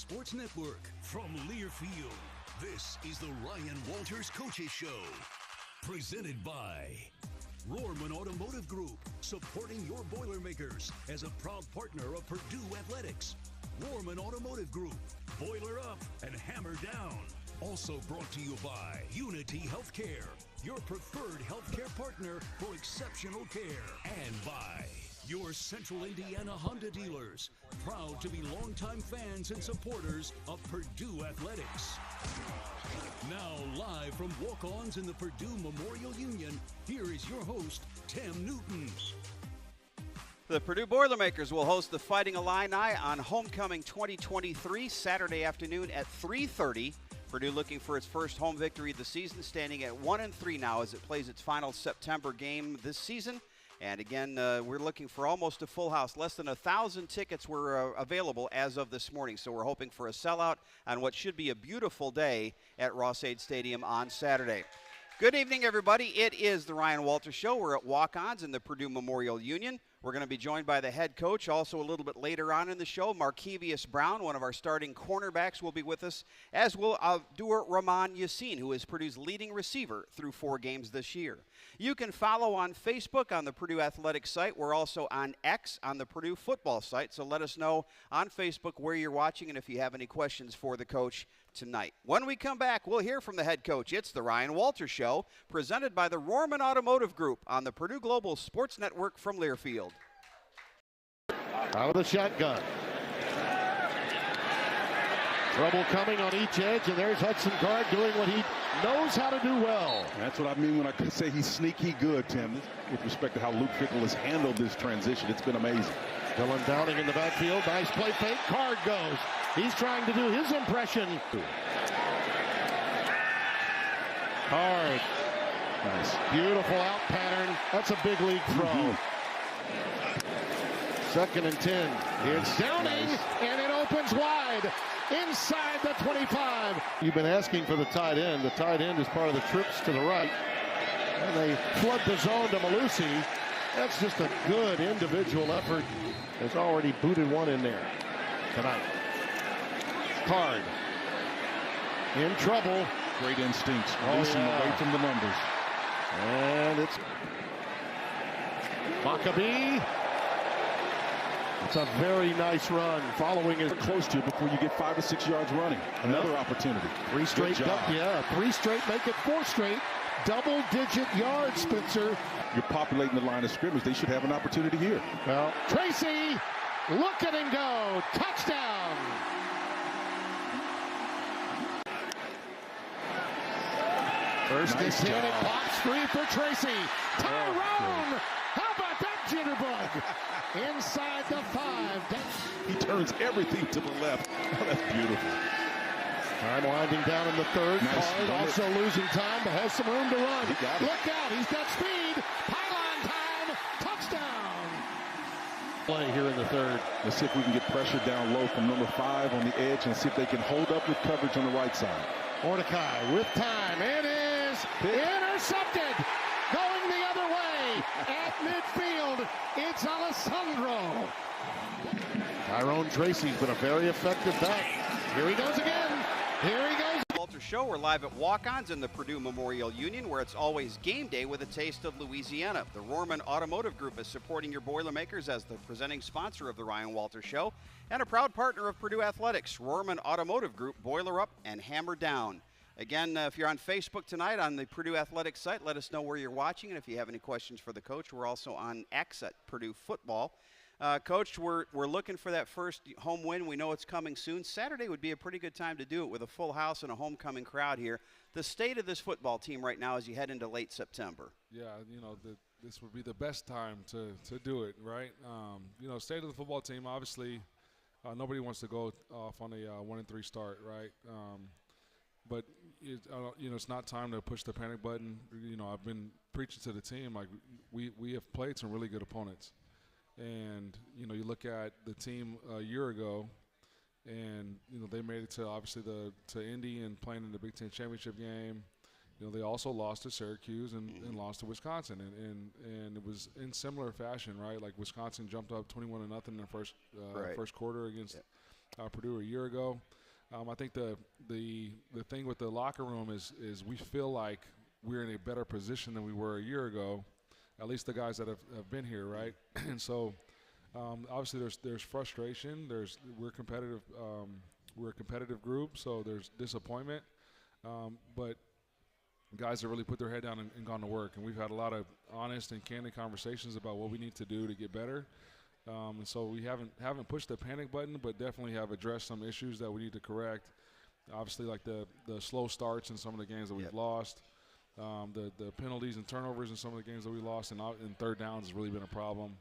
Sports Network from Learfield. This is the Ryan Walters Coaches Show. Presented by Rohrman Automotive Group, supporting your Boilermakers as a proud partner of Purdue Athletics. Rohrman Automotive Group, boiler up and hammer down. Also brought to you by Unity Healthcare, your preferred healthcare partner for exceptional care. And by your Central Indiana Honda dealers, proud to be longtime fans and supporters of Purdue Athletics. Now live from walk-ons in the Purdue Memorial Union, here is your host, Tim Newton. The Purdue Boilermakers will host the Fighting Illini on Homecoming 2023 Saturday afternoon at 3:30. Purdue looking for its first home victory of the season, standing at 1-3 now as it plays its final September game this season. And again, we're looking for almost a full house. Less than 1,000 tickets were available as of this morning. So we're hoping for a sellout on what should be a beautiful day at Ross-Ade Stadium on Saturday. Good evening, everybody. It is the Ryan Walters Show. We're at walk-ons in the Purdue Memorial Union. We're going to be joined by the head coach. Also a little bit later on in the show, Markevius Brown, one of our starting cornerbacks, will be with us, as will Abdur-Rahman Yasin, who is Purdue's leading receiver through 4 games this year. You can follow on Facebook on the Purdue Athletics site. We're also on X on the Purdue football site, so let us know on Facebook where you're watching and if you have any questions for the coach tonight. When we come back, we'll hear from the head coach. It's the Ryan Walters Show, presented by the Rohrman Automotive Group on the Purdue Global Sports Network from Learfield. Out of the shotgun. Trouble coming on each edge, and there's Hudson Card doing what he knows how to do well. That's what I mean when I say he's sneaky good, Tim, with respect to how Luke Fickell has handled this transition. It's been amazing. Dylan Downing in the backfield. Nice play fake. Card goes. He's trying to do his impression. Card. Nice. Beautiful out pattern. That's a big league throw. 2nd and 10. It's Downing, and it opens wide inside the 25. You've been asking for the tight end. The tight end is part of the trips to the right. And they flood the zone to Malusi. That's just a good individual effort. Has already booted one in there tonight. Card. In trouble. Great instincts. Releasing away from the numbers. And it's Maccabi. It's a very nice run. Following is close to before you get 5 or 6 yards running. Another opportunity. 3 straight. 3 straight. Make it 4 straight. Double-digit yards, Spencer. You're populating the line of scrimmage. They should have an opportunity here. Well, Tracy, look at him go. Touchdown. First and 10, it pops free for Tracy. Tyrone, how about that jitterbug? Inside the 5. He turns everything to the left. Oh, that's beautiful. Time winding down in the 3rd. Nice. Card also losing time, but has some room to run. Look out, he's got speed. Pylon time, touchdown. Play here in the 3rd. Let's see if we can get pressure down low from number 5 on the edge and see if they can hold up with coverage on the right side. Mordecai with time. It is intercepted. Going the other way at midfield. It's Alessandro. Tyrone Tracy's been a very effective back. Here he goes again. Here he goes. Walters Show. We're live at walk-ons in the Purdue Memorial Union, where it's always game day with a taste of Louisiana. The Rohrman Automotive Group is supporting your Boilermakers as the presenting sponsor of the Ryan Walters Show and a proud partner of Purdue Athletics. Rohrman Automotive Group, boiler up and hammer down. Again, if you're on Facebook tonight on the Purdue Athletics site, let us know where you're watching. And if you have any questions for the coach, we're also on X at Purdue Football. Coach, we're looking for that first home win. We know it's coming soon. Saturday would be a pretty good time to do it with a full house and a homecoming crowd here. The state of this football team right now as you head into late September. Yeah, this would be the best time to do it, right? State of the football team, obviously, nobody wants to go off on a 1-3 start, right? But it's not time to push the panic button. I've been preaching to the team, like we have played some really good opponents. And, you look at the team a year ago, and, they made it to, obviously, to Indy and playing in the Big Ten championship game. They also lost to Syracuse and lost to Wisconsin. And it was in similar fashion, right? Like Wisconsin jumped up 21-0 in the first quarter against Purdue a year ago. I think the thing with the locker room is we feel like we're in a better position than we were a year ago, at least the guys that have been here, right? And so obviously there's frustration. We're competitive. We're a competitive group, so there's disappointment. But guys have really put their head down and gone to work, and we've had a lot of honest and candid conversations about what we need to do to get better. And so we haven't pushed the panic button, but definitely have addressed some issues that we need to correct. Obviously, like the slow starts in some of the games that we've lost, the penalties and turnovers in some of the games that we lost, and third downs has really been a problem.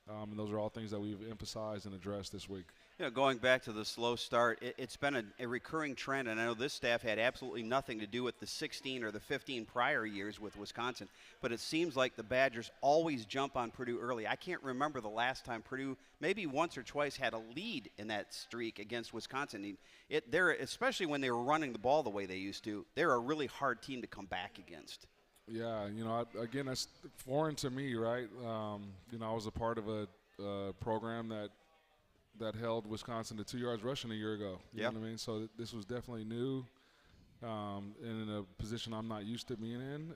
And those are all things that we've emphasized and addressed this week. You know, going back to the slow start, it's been a recurring trend, and I know this staff had absolutely nothing to do with the 16 or the 15 prior years with Wisconsin, but it seems like the Badgers always jump on Purdue early. I can't remember the last time Purdue maybe once or twice had a lead in that streak against Wisconsin. They're, especially when they were running the ball the way they used to, they're a really hard team to come back against. Yeah, you know, again, that's foreign to me, right? You know, I was a part of a program that held Wisconsin to 2 yards rushing a year ago. You know what I mean? So this was definitely new, and in a position I'm not used to being in.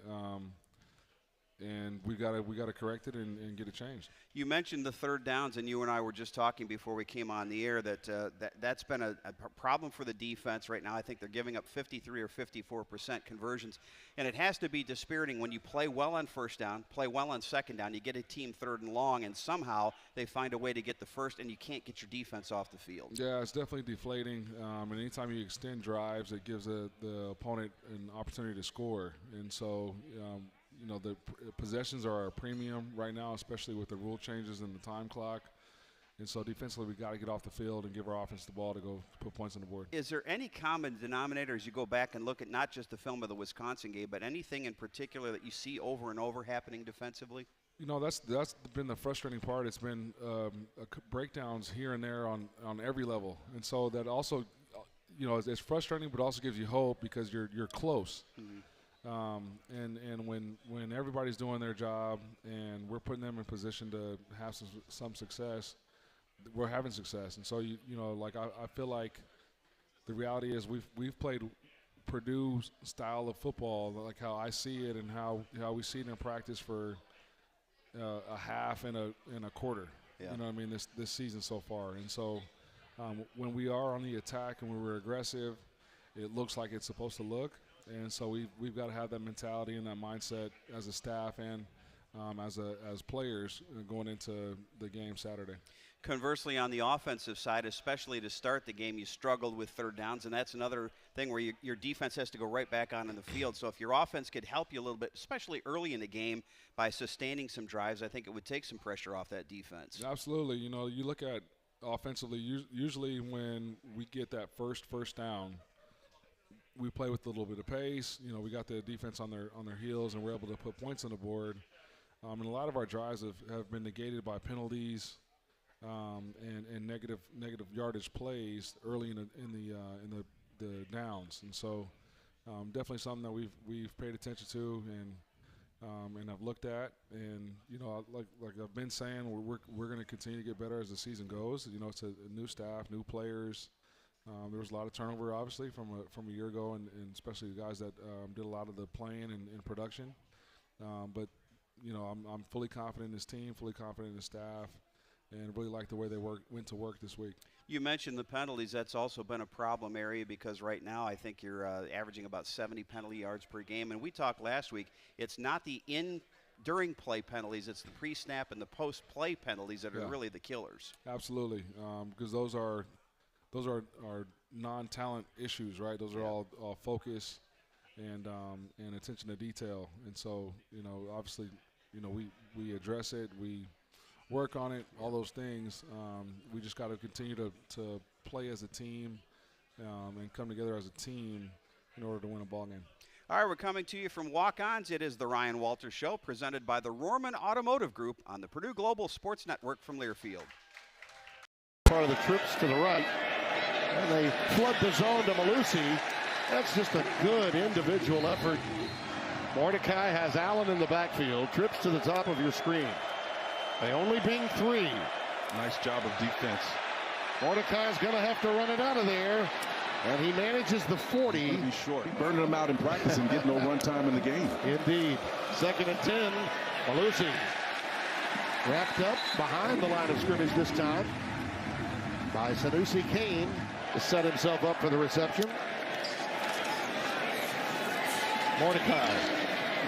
And we got to correct it and get it changed. You mentioned the third downs, and you and I were just talking before we came on the air that's been a problem for the defense right now. I think they're giving up 53 or 54% conversions, and it has to be dispiriting when you play well on first down, play well on second down, you get a team third and long, and somehow they find a way to get the first, and you can't get your defense off the field. Yeah, it's definitely deflating. And anytime you extend drives, it gives the opponent an opportunity to score, and so. You know, the possessions are a premium right now, especially with the rule changes and the time clock. And so defensively, we got to get off the field and give our offense the ball to go put points on the board. Is there any common denominator as you go back and look at not just the film of the Wisconsin game, but anything in particular that you see over and over happening defensively? You know, that's been the frustrating part. It's been breakdowns here and there on every level. And so that also, you know, it's frustrating, but also gives you hope because you're close. Mm-hmm. And when everybody's doing their job and we're putting them in position to have some success, we're having success. And so you know, like I feel like the reality is we've played Purdue's style of football, like how I see it and how we see it in practice for a half and a quarter. Yeah. You know what I mean, this season so far. And so when we are on the attack and when we're aggressive, it looks like it's supposed to look. And so we've got to have that mentality and that mindset as a staff and as players going into the game Saturday. Conversely, on the offensive side, especially to start the game, you struggled with third downs, and that's another thing where your defense has to go right back on in the field. So if your offense could help you a little bit, especially early in the game, by sustaining some drives, I think it would take some pressure off that defense. Absolutely. You know, you look at offensively, usually when we get that first down, we play with a little bit of pace. You know, we got the defense on their heels, and we're able to put points on the board. And a lot of our drives have been negated by penalties and negative yardage plays early in the downs. And so definitely something that we've paid attention to and I've looked at. And you know, like I've been saying, we're going to continue to get better as the season goes. You know, it's a new staff, new players. There was a lot of turnover, obviously, from a year ago, and especially the guys that did a lot of the playing and production. But, you know, I'm fully confident in this team, fully confident in the staff, and really like the way they went to work this week. You mentioned the penalties. That's also been a problem area because right now I think you're averaging about 70 penalty yards per game. And we talked last week, it's not the during play penalties, it's the pre-snap and the post-play penalties that are really the killers. Absolutely, because those are non-talent issues, right? Those are all focus and attention to detail. And so, you know, obviously, you know, we address it, we work on it, all those things. We just got to continue to play as a team and come together as a team in order to win a ball game. All right, we're coming to you from Walk-Ons. It is the Ryan Walters Show, presented by the Rohrman Automotive Group on the Purdue Global Sports Network from Learfield. Part of the trips to the right. And they flood the zone to Malusi. That's just a good individual effort. Mordecai has Allen in the backfield. Trips to the top of your screen. They only being 3. Nice job of defense Mordecai's going to have to run it out of there. And he manages the 40. He's gonna be short. He burning them out in practice and getting no run time in the game. Indeed. 2nd and 10. Malusi wrapped up behind the line of scrimmage this time by Sanusi Kane to set himself up for the reception. Mordecai.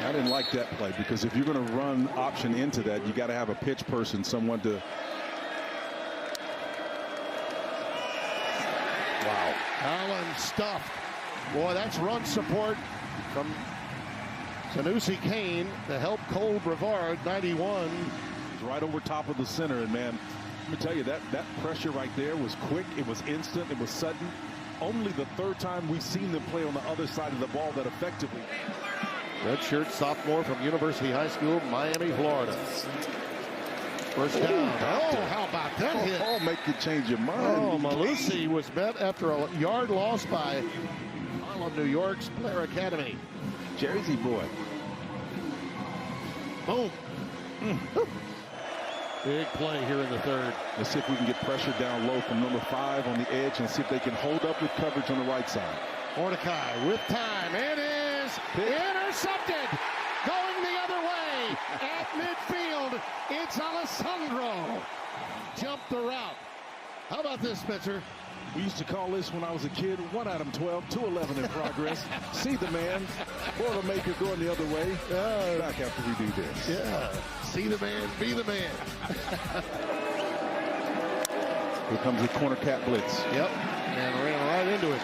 I didn't like that play because if you're going to run option into that, you got to have a pitch person, someone to. Wow. Allen stuffed. Boy, that's run support from Sanusi Kane to help Cole Brevard, 91. He's right over top of the center, and man, let me tell you, that pressure right there was quick. It was instant. It was sudden. Only the 3rd time we've seen them play on the other side of the ball that effectively. Redshirt sophomore from University High School, Miami, Florida. First down. Oh, how about that hit? Oh, make you change your mind. Oh, Malusi was met after a yard loss by Harlem, New York's Blair Academy. Jersey boy. Boom. Big play here in the 3rd. Let's see if we can get pressure down low from number 5 on the edge and see if they can hold up with coverage on the right side. Mordecai with time. It is intercepted. Going the other way at midfield. It's Alessandro. Jumped the route. How about this, Spencer? We used to call this when I was a kid, 1 Adam 12, 211 in progress. See the man, Boilermaker going the other way. Back after we do this. Yeah. See the man, be the man. Here comes the corner cat blitz. Yep. And ran right into it.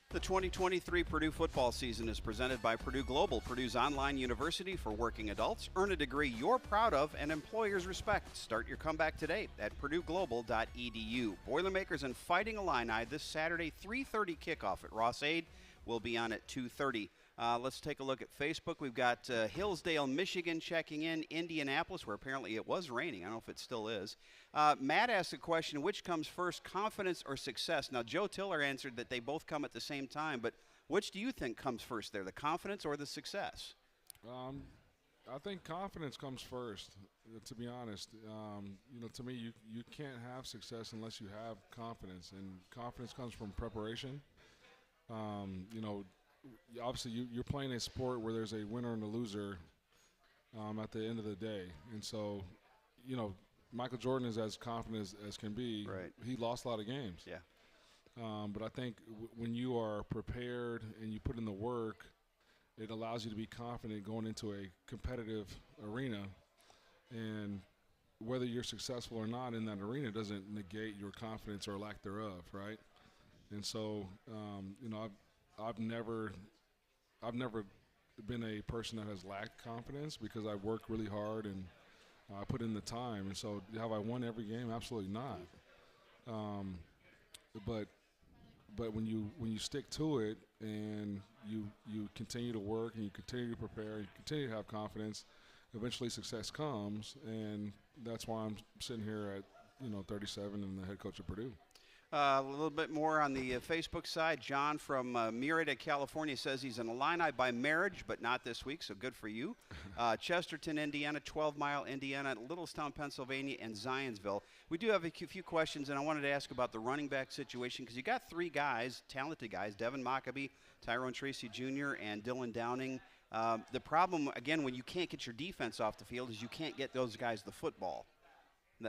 The 2023 Purdue football season is presented by Purdue Global, Purdue's online university for working adults. Earn a degree you're proud of and employers respect. Start your comeback today at purdueglobal.edu. Boilermakers and Fighting Illini this Saturday, 3:30 kickoff at Ross-Ade. We'll be on at 2:30. Let's take a look at Facebook. We've got Hillsdale, Michigan checking in, Indianapolis, where apparently it was raining. I don't know if it still is. Matt asked the question, which comes first, confidence or success? Now, Joe Tiller answered that they both come at the same time, but which do you think comes first there, the confidence or the success? I think confidence comes first, to be honest. To me, you can't have success unless you have confidence, and confidence comes from preparation. Obviously you're playing a sport where there's a winner and a loser at the end of the day. And so, Michael Jordan is as confident as can be. Right. He lost a lot of games. Yeah. But I think when you are prepared and you put in the work, it allows you to be confident going into a competitive arena. And whether you're successful or not in that arena doesn't negate your confidence or lack thereof, right? And so, I've never been a person that has lacked confidence because I work really hard and I put in the time. And so, have I won every game? Absolutely not. But when you stick to it and you continue to work and you continue to prepare and you continue to have confidence, eventually success comes. And that's why I'm sitting here at 37 and the head coach of Purdue. A little bit more on the Facebook side. John from Murrieta, California says he's an Illini by marriage, but not this week, so good for you. Chesterton, Indiana, 12 Mile, Indiana, Littlestown, Pennsylvania, and Zionsville. We do have a few questions, and I wanted to ask about the running back situation because you got 3 guys, talented guys, Devin Mockabee, Tyrone Tracy Jr., and Dylan Downing. The problem, again, when you can't get your defense off the field is you can't get those guys the football.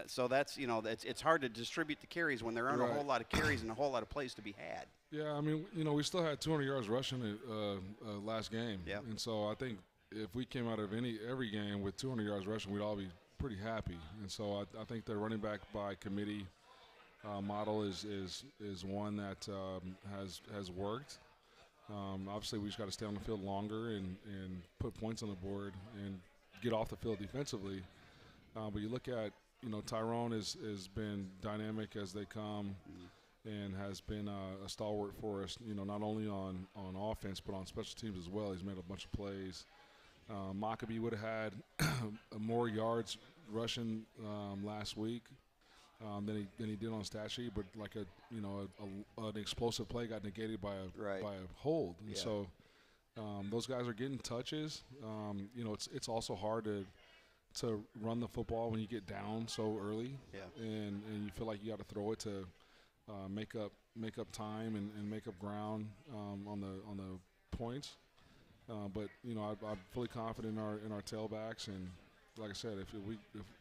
So that's, it's hard to distribute the carries when there aren't a whole lot of carries and a whole lot of plays to be had. Yeah, I mean, we still had 200 yards rushing last game. Yeah. And so I think if we came out of every game with 200 yards rushing, we'd all be pretty happy. And so I think the running back by committee model is one that has worked. Obviously, we just got to stay on the field longer and put points on the board and get off the field defensively. But you look at, Tyrone has been dynamic as they come and has been a stalwart for us, not only on offense but on special teams as well. He's made a bunch of plays. Mockabee would have had more yards rushing last week than he did on stat sheet, but like an explosive play got negated by a hold. And so those guys are getting touches. It's also hard to run the football when you get down so early. Yeah. And you feel like you got to throw it to make up time and make up ground on the points. But I'm fully confident in our tailbacks, and like I said,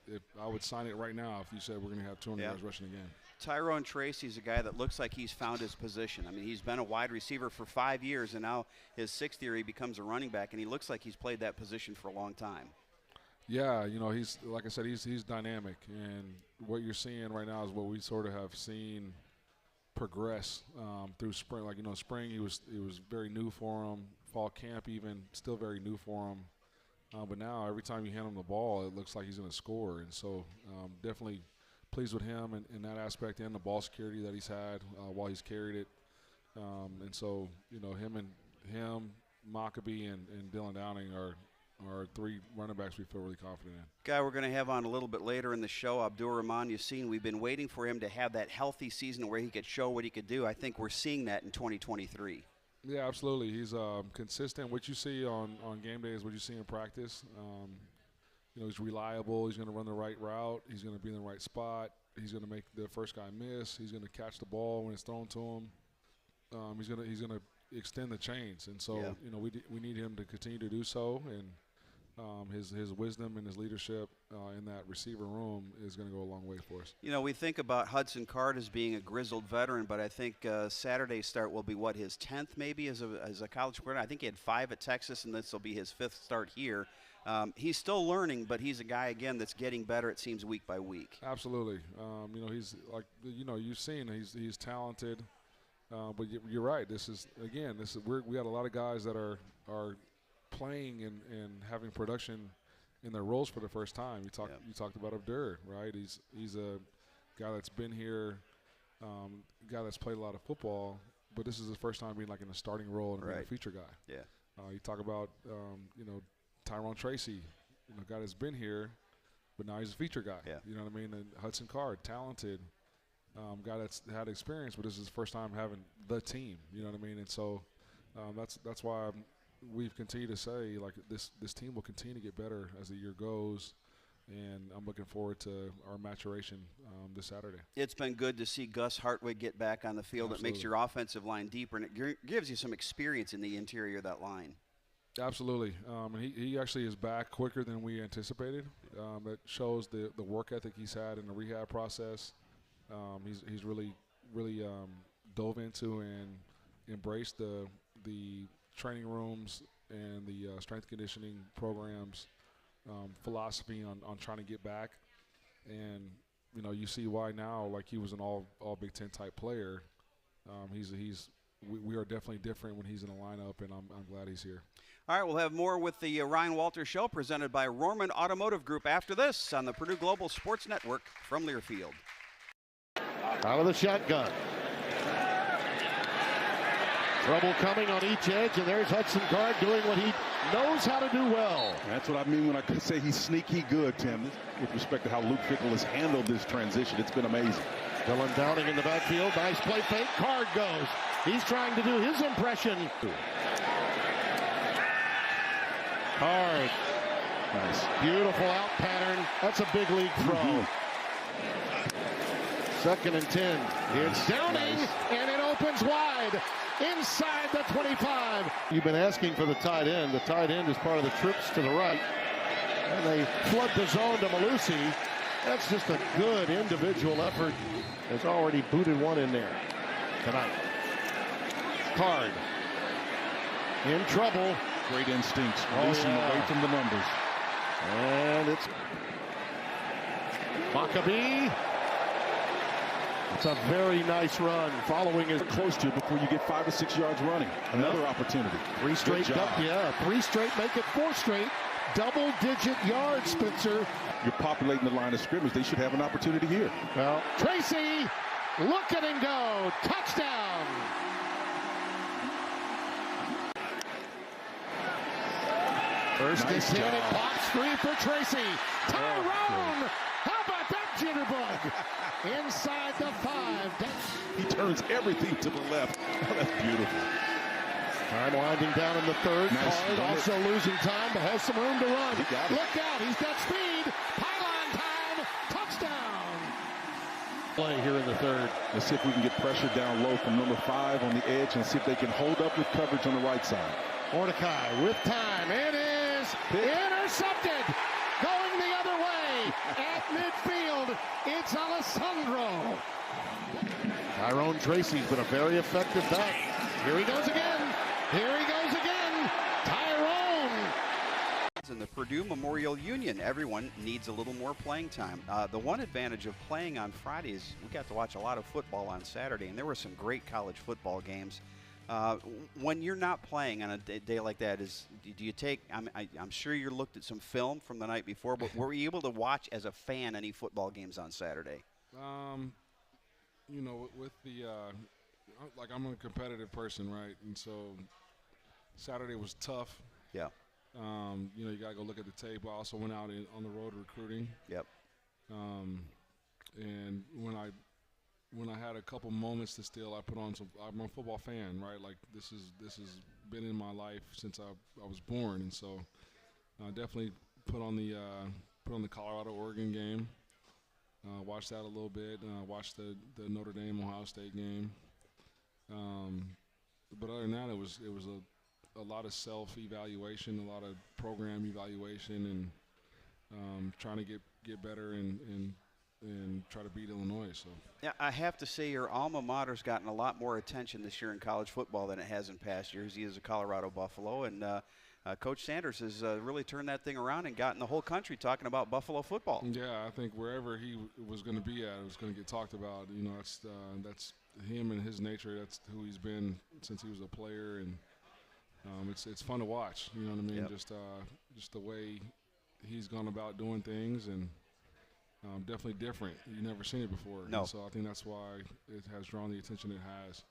if I would sign it right now if you said we're going to have 200 yards rushing again. Tyrone Tracy's a guy that looks like he's found his position. I mean, he's been a wide receiver for 5 years, and now his 6th year he becomes a running back, and he looks like he's played that position for a long time. Yeah, he's, like I said, he's dynamic, and what you're seeing right now is what we sort of have seen progress through spring. Like, spring it was very new for him. Fall camp even still very new for him. But now every time you hand him the ball, it looks like he's going to score, and so definitely pleased with him in that aspect and the ball security that he's had while he's carried it. And so him, Maccabee, and Dylan Downing are 3 running backs we feel really confident in. Guy we're going to have on a little bit later in the show, Abdur-Rahman Yasin. We've been waiting for him to have that healthy season where he could show what he could do. I think we're seeing that in 2023. Yeah, absolutely. He's consistent. What you see on game day is what you see in practice. He's reliable. He's going to run the right route. He's going to be in the right spot. He's going to make the first guy miss. He's going to catch the ball when it's thrown to him. He's going to extend the chains, and so we need him to continue to do so. And his wisdom and his leadership in that receiver room is going to go a long way for us. We think about Hudson Card as being a grizzled veteran, but I think Saturday's start will be his 10th maybe as a college quarterback. I think he had 5 at Texas, and this will be his 5th start here. He's still learning, but he's a guy, again, that's getting better, it seems, week by week. Absolutely. He's like, you've seen he's talented, but you're right. We got a lot of guys that are playing and having production in their roles for the first time. You talked about Abdur, right? He's a guy that's been here, guy that's played a lot of football, but this is his first time being like in a starting role and being a feature guy. Yeah. You talk about Tyrone Tracy, guy that's been here, but now he's a feature guy. Yeah. You know what I mean? And Hudson Card, talented guy that's had experience, but this is his first time having the team. You know what I mean? And so that's why we've continued to say, like, this team will continue to get better as the year goes, and I'm looking forward to our maturation this Saturday. It's been good to see Gus Hartwig get back on the field. Absolutely. It makes your offensive line deeper, and it gives you some experience in the interior of that line. Absolutely. He actually is back quicker than we anticipated. That shows the work ethic he's had in the rehab process. He's really dove into and embraced the training rooms and the strength conditioning programs philosophy on trying to get back. And you see why now, like, he was an all Big Ten type player. We are definitely different when he's in the lineup, and I'm glad he's here. All right, we'll have more with the Ryan Walters Show presented by Rohrman Automotive Group after this on the Purdue Global Sports Network from Learfield. Out of the shotgun. Trouble coming on each edge, and there's Hudson Card doing what he knows how to do well. That's what I mean when I say he's sneaky good, Tim, with respect to how Luke Fickell has handled this transition. It's been amazing. Dylan Downing in the backfield. Nice play fake. Card goes. He's trying to do his impression. Card. Nice. Beautiful out pattern. That's a big league throw. 2nd and 10. It's Downing, and it opens wide inside the 25. You've been asking for the tight end. The tight end is part of the trips to the right. And they flood the zone to Malusi. That's just a good individual effort. Has already booted one in there tonight. Card in trouble. Great instincts. Releasing away from the numbers. And it's Maccabee. It's a very nice run. Following is close to before you get 5 or 6 yards running. Another opportunity. 3 straight. 3 straight. Make it 4 straight. Double-digit yards, Spencer. You're populating the line of scrimmage. They should have an opportunity here. Well, Tracy, look at him go. Touchdown. First and 10, it pops free for Tracy. Tyrone, how about that jitterbug? Inside the 5. He turns everything to the left. Oh, that's beautiful. Time winding down in the third. Nice. Card also losing time, but has some room to run. He got it. Look out, he's got speed. Pylon time, touchdown. Play here in the third. Let's see if we can get pressure down low from number 5 on the edge and see if they can hold up with coverage on the right side. Mordecai with time. It is intercepted. Going the other way at midfield. It's Alessandro. Tyrone Tracy's been a very effective back. Here he goes again. Here he goes again. Tyrone. In the Purdue Memorial Union, everyone needs a little more playing time. The one advantage of playing on Friday is we got to watch a lot of football on Saturday, and there were some great college football games. When you're not playing on a day like that, do you take? I'm sure you looked at some film from the night before, but were you able to watch as a fan any football games on Saturday? You know, with the like I'm a competitive person, right? And so Saturday was tough. Yeah. You know, you got to go look at the tape. I also went out on the road recruiting. Yep. And when I had a couple moments to steal, I put on some. I'm a football fan, right? Like this has been in my life since I was born, and so I definitely put on the Colorado-Oregon game. Watched that a little bit. Watched the Notre Dame-Ohio State game. But other than that, it was a lot of self-evaluation, a lot of program evaluation, and trying to get better and try to beat Illinois. So yeah, I have to say your alma mater's gotten a lot more attention this year in college football than it has in past years. He is a Colorado Buffalo, and Coach Sanders has really turned that thing around and gotten the whole country talking about Buffalo football. Yeah, I think wherever he was going to be at, it was going to get talked about. You know, that's him and his nature. That's who he's been since he was a player, and it's fun to watch. You know what I mean? Yep. Just the way he's gone about doing things, and definitely different. You've never seen it before. No. And so I think that's why it has drawn the attention it has.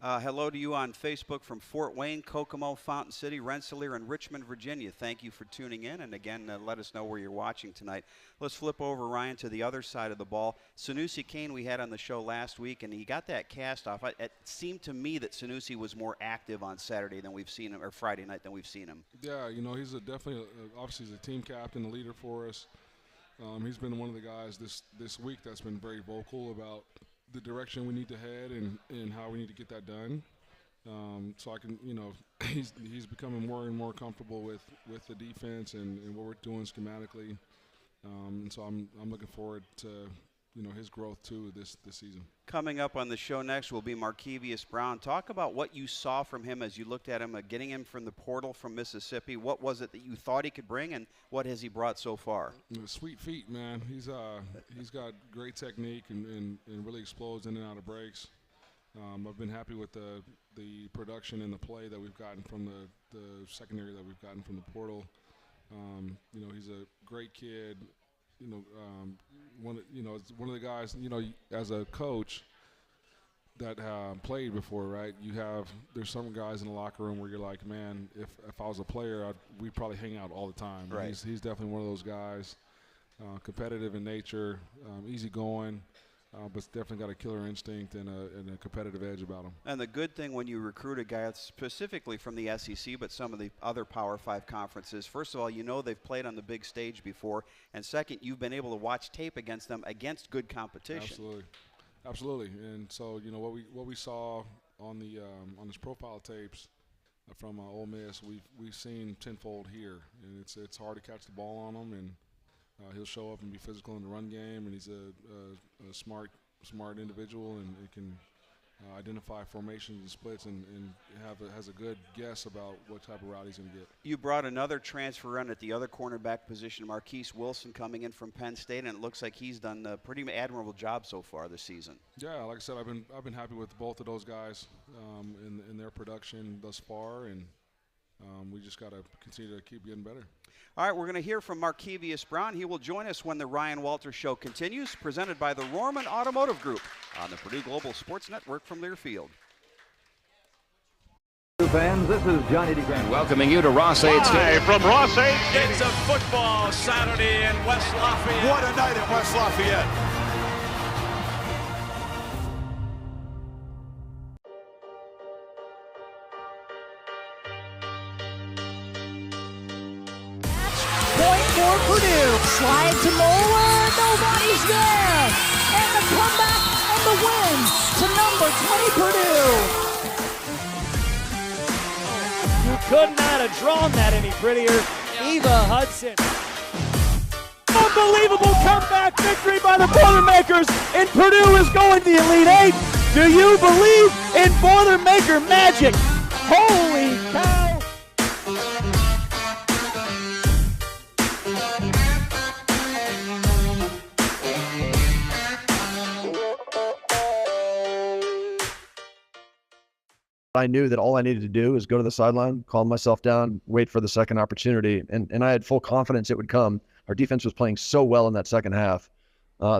Hello to you on Facebook from Fort Wayne, Kokomo, Fountain City, Rensselaer, and Richmond, Virginia. Thank you for tuning in, and again, let us know where you're watching tonight. Let's flip over, Ryan, to the other side of the ball. Sanusi Kane we had on the show last week, and he got that cast off. It seemed to me that Sanusi was more active on Saturday than we've seen him, or Friday night than we've seen him. Yeah, you know, he's obviously he's a team captain, a leader for us. He's been one of the guys this week that's been very vocal about the direction we need to head and how we need to get that done. So I can, you know, he's becoming more and more comfortable with the defense and what we're doing schematically. And so I'm looking forward to, you know, his growth too this season. Coming up on the show next will be Markevius Brown. Talk about what you saw from him as you looked at him, getting him from the portal from Mississippi. What was it that you thought he could bring, and what has he brought so far? Sweet feet, man. He's got great technique and really explodes in and out of breaks. I've been happy with the production and the play that we've gotten from the secondary that we've gotten from the portal. You know, he's a great kid. You know, it's one of the guys, you know, as a coach that played before, right? There's some guys in the locker room where you're like, man, if I was a player, we'd probably hang out all the time. Right. He's definitely one of those guys, competitive in nature, easygoing, but definitely got a killer instinct and a competitive edge about him. And the good thing when you recruit a guy specifically from the SEC, but some of the other Power 5 conferences, first of all, you know they've played on the big stage before, and second, you've been able to watch tape against them against good competition. Absolutely. And so, you know, what we saw on his profile tapes from Ole Miss, we've seen tenfold here, and it's hard to catch the ball on him, and he'll show up and be physical in the run game, and he's a smart individual, and he can identify formations and splits and has a good guess about what type of route he's going to get. You brought another transfer in at the other cornerback position, Marquise Wilson, coming in from Penn State, and it looks like he's done a pretty admirable job so far this season. Yeah, like I said, I've been happy with both of those guys in their production thus far, and we just got to continue to keep getting better. All right, we're going to hear from Markevius Brown. He will join us when the Ryan Walters Show continues, presented by the Rohrman Automotive Group on the Purdue Global Sports Network from Learfield. Fans, this is Johnny DeGrant welcoming you to Ross-Ade Stadium. From Ross-Ade Stadium. It's a football Saturday in West Lafayette. What a night in West Lafayette. Purdue. Slide to Moeller. Nobody's there. And the comeback and the win to number 20 Purdue. You could not have drawn that any prettier. Eva Hudson. Unbelievable comeback victory by the Boilermakers, and Purdue is going to the Elite Eight. Do you believe in Boilermaker magic? Holy cow! I knew that all I needed to do was go to the sideline, calm myself down, wait for the second opportunity, and I had full confidence it would come. Our defense was playing so well in that second half.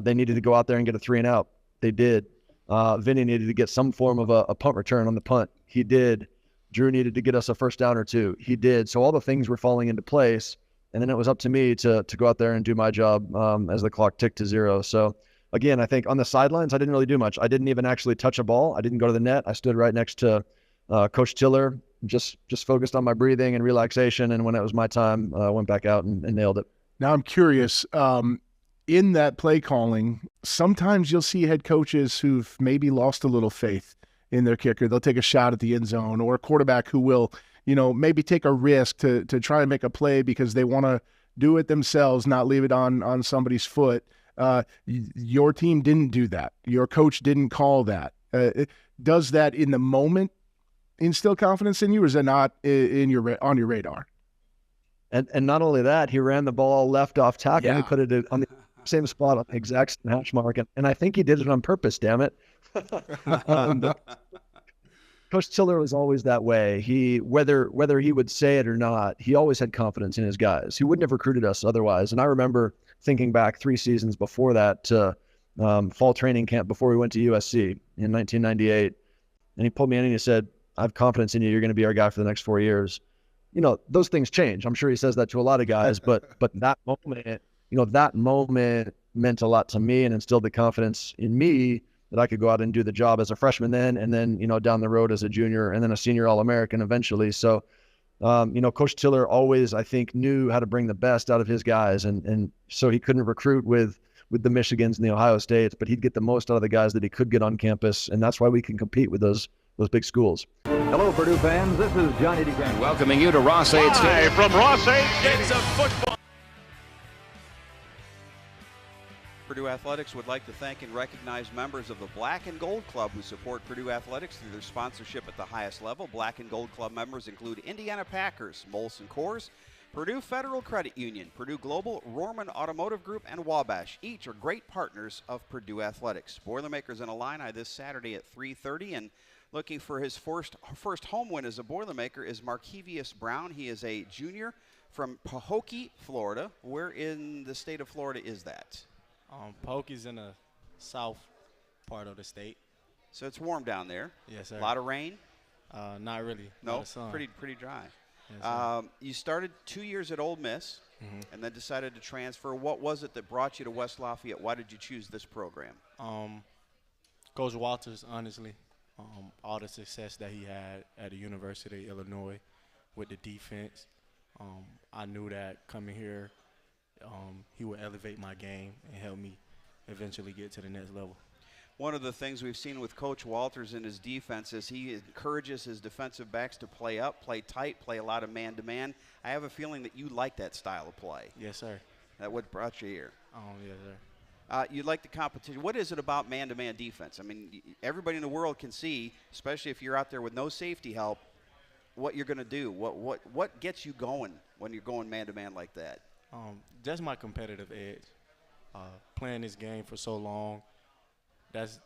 They needed to go out there and get a 3-and-out. They did. Vinny needed to get some form of a punt return on the punt. He did. Drew needed to get us a first down or two. He did. So all the things were falling into place, and then it was up to me to go out there and do my job as the clock ticked to 0. So, again, I think on the sidelines, I didn't really do much. I didn't even actually touch a ball. I didn't go to the net. I stood right next to Coach Tiller, just focused on my breathing and relaxation, and when it was my time, I went back out and nailed it. Now I'm curious, in that play calling, sometimes you'll see head coaches who've maybe lost a little faith in their kicker. They'll take a shot at the end zone, or a quarterback who will, maybe take a risk to try and make a play because they want to do it themselves, not leave it on somebody's foot. Your team didn't do that. Your coach didn't call that. Does that in the moment instill confidence in you, or is it not on your radar? And not only that, he ran the ball left off tackle. Yeah. He put it on the same spot on the exact hash mark. And I think he did it on purpose, damn it. Coach Tiller was always that way. Whether he would say it or not, he always had confidence in his guys. He wouldn't have recruited us otherwise. And I remember thinking back 3 seasons before that to fall training camp before we went to USC in 1998. And he pulled me in and he said, I have confidence in you. You're going to be our guy for the next 4 years. Those things change. I'm sure he says that to a lot of guys, but that moment meant a lot to me and instilled the confidence in me that I could go out and do the job as a freshman then, and then, down the road as a junior and then a senior All-American eventually. So, Coach Tiller always, I think, knew how to bring the best out of his guys. And so he couldn't recruit with the Michigans and the Ohio States, but he'd get the most out of the guys that he could get on campus. And that's why we can compete with those big schools. Hello, Purdue fans. This is Johnny DeGrant. Welcoming you to Ross-Ade Stadium. From Ross-Ade, it's a football. Purdue Athletics would like to thank and recognize members of the Black and Gold Club who support Purdue Athletics through their sponsorship at the highest level. Black and Gold Club members include Indiana Packers, Molson Coors, Purdue Federal Credit Union, Purdue Global, Rohrman Automotive Group, and Wabash. Each are great partners of Purdue Athletics. Boilermakers in Illini this Saturday at 3:30, and looking for his first home win as a Boilermaker is Markevius Brown. He is a junior from Pahokee, Florida. Where in the state of Florida is that? Pahokee's in the south part of the state. So it's warm down there. Yes, sir. A lot of rain? Not really. No, pretty dry. Yes, you started 2 years at Ole Miss, and then decided to transfer. What was it that brought you to West Lafayette? Why did you choose this program? Coach Walters, honestly. All the success that he had at the University of Illinois with the defense, I knew that coming here, he would elevate my game and help me eventually get to the next level. One of the things we've seen with Coach Walters in his defense is he encourages his defensive backs to play up, play tight, play a lot of man-to-man. I have a feeling that you like that style of play. Yes, sir. That what brought you here. Yes, sir. You like the competition. What is it about man-to-man defense? I mean, everybody in the world can see, especially if you're out there with no safety help, what you're going to do. What gets you going when you're going man-to-man like that? Just my competitive edge. Playing this game for so long, that's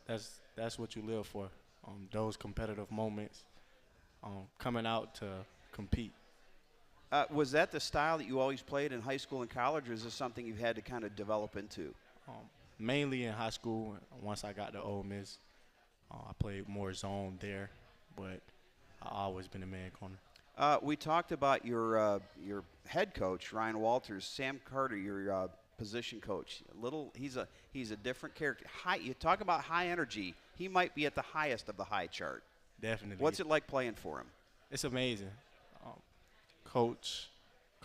what you live for. Those competitive moments, coming out to compete. Was that the style that you always played in high school and college, or is this something you had to kind of develop into? Mainly in high school. Once I got to Ole Miss, I played more zone there, but I've always been a man corner. We talked about your head coach, Ryan Walters. Sam Carter, your position coach. He's a different character. You talk about high energy. He might be at the highest of the high chart. Definitely. What's it like playing for him? It's amazing. Coach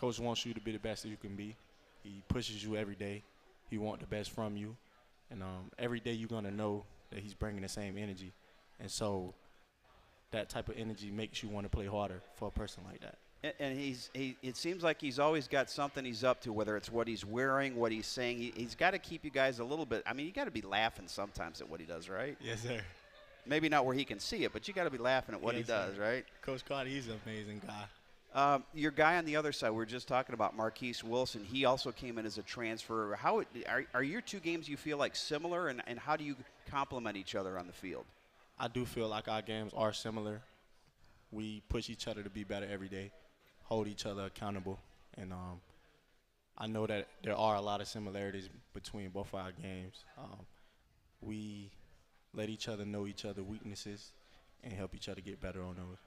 wants you to be the best that you can be. He pushes you every day. He wants the best from you. And every day you're going to know that he's bringing the same energy. And so that type of energy makes you want to play harder for a person like that. And it seems like he's always got something he's up to, whether it's what he's wearing, what he's saying. He's got to keep you guys a little bit. I mean, you got to be laughing sometimes at what he does, right? Yes, sir. Maybe not where he can see it, but you got to be laughing at what he does, right? Coach Carter, he's an amazing guy. Your guy on the other side, we were just talking about Markevius Wilson. He also came in as a transfer. How are your two games, you feel like, similar, and how do you complement each other on the field? I do feel like our games are similar. We push each other to be better every day, hold each other accountable, and I know that there are a lot of similarities between both of our games. We let each other know each other's weaknesses and help each other get better on those.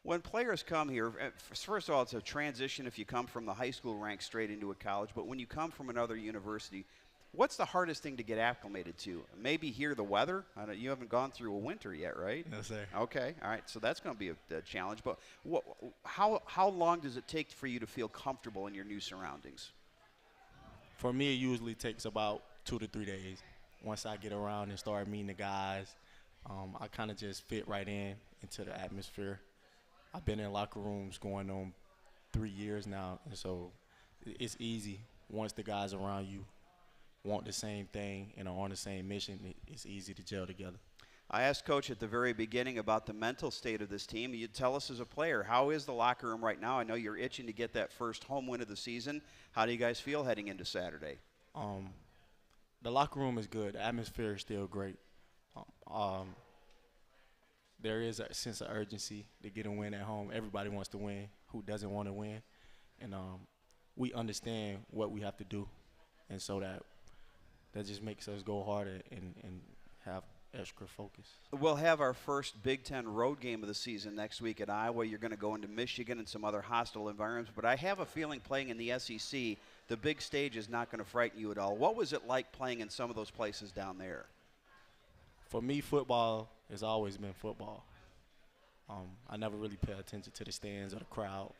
When players come here, first of all, it's a transition if you come from the high school ranks straight into a college, but when you come from another university, what's the hardest thing to get acclimated to? Maybe here the weather? I know you haven't gone through a winter yet, right? No, sir. Okay, all right, so that's going to be a challenge. But how long does it take for you to feel comfortable in your new surroundings? For me, it usually takes about 2 to 3 days. Once I get around and start meeting the guys, I kind of just fit right into the atmosphere. I've been in locker rooms going on 3 years now, and so it's easy. Once the guys around you want the same thing and are on the same mission, it's easy to gel together. I asked Coach at the very beginning about the mental state of this team. You tell us as a player, how is the locker room right now? I know you're itching to get that first home win of the season. How do you guys feel heading into Saturday? The locker room is good. The atmosphere is still great. There is a sense of urgency to get a win at home. Everybody wants to win. Who doesn't want to win? And we understand what we have to do, and so that just makes us go harder and have extra focus. We'll have our first Big Ten road game of the season next week at Iowa. You're going to go into Michigan and some other hostile environments, but I have a feeling playing in the SEC, the big stage is not going to frighten you at all. What was it like playing in some of those places down there? For me, football has always been football. I never really pay attention to the stands or the crowd.